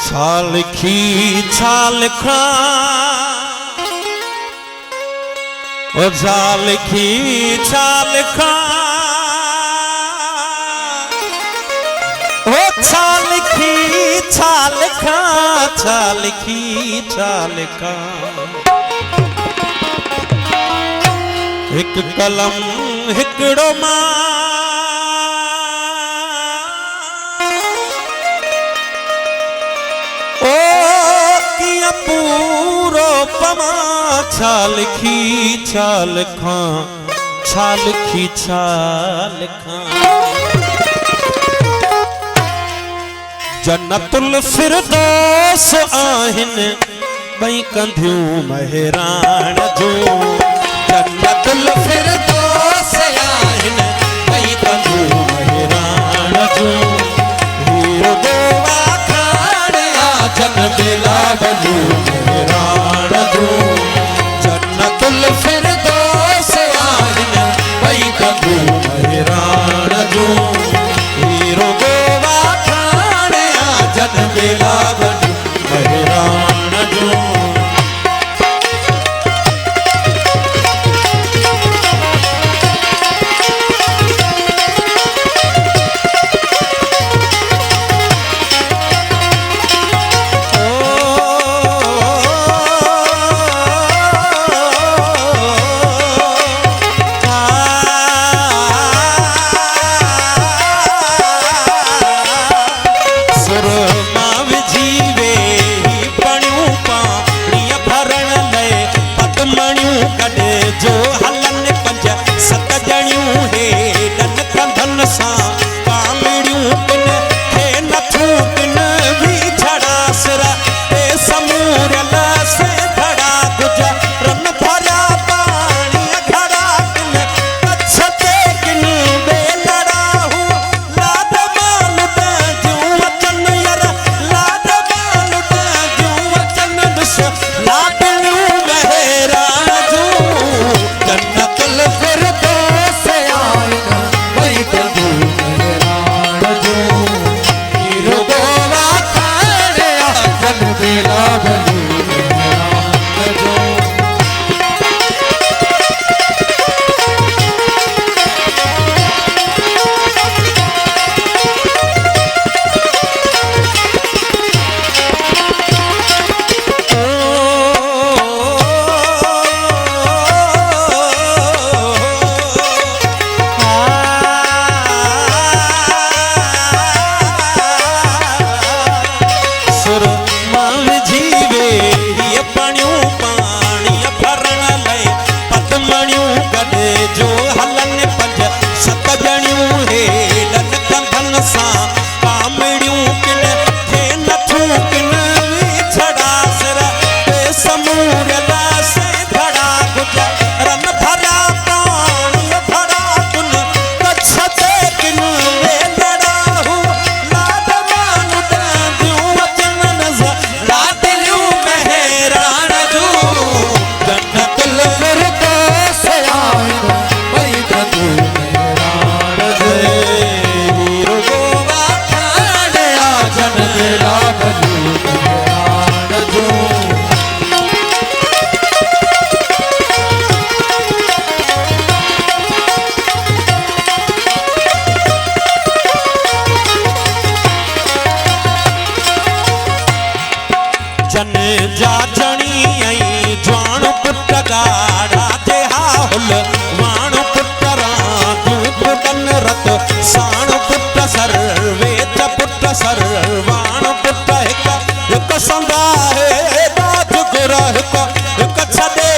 छालखी छालखा ओ छालखी छालखा ओ छालखी छालखा छालखी छालखा एक कलम हिकड़ो मां पूरो पमा छालखी छालखा छालखी छालखा जन्नतुल फिरदौस आहिन बई कंधियूं महरान जो जन्नतुल फिरदौस आहिन बई कंधियूं महरान जो हीरो देवा जन बेला बलू मेरान दो जन्नतुल फिरदौस आहिन बई कंधू मेरान दो हीरो गोवा खाने जन बेला बलू मेरान दो राहे राज गुरह को हिक छॾे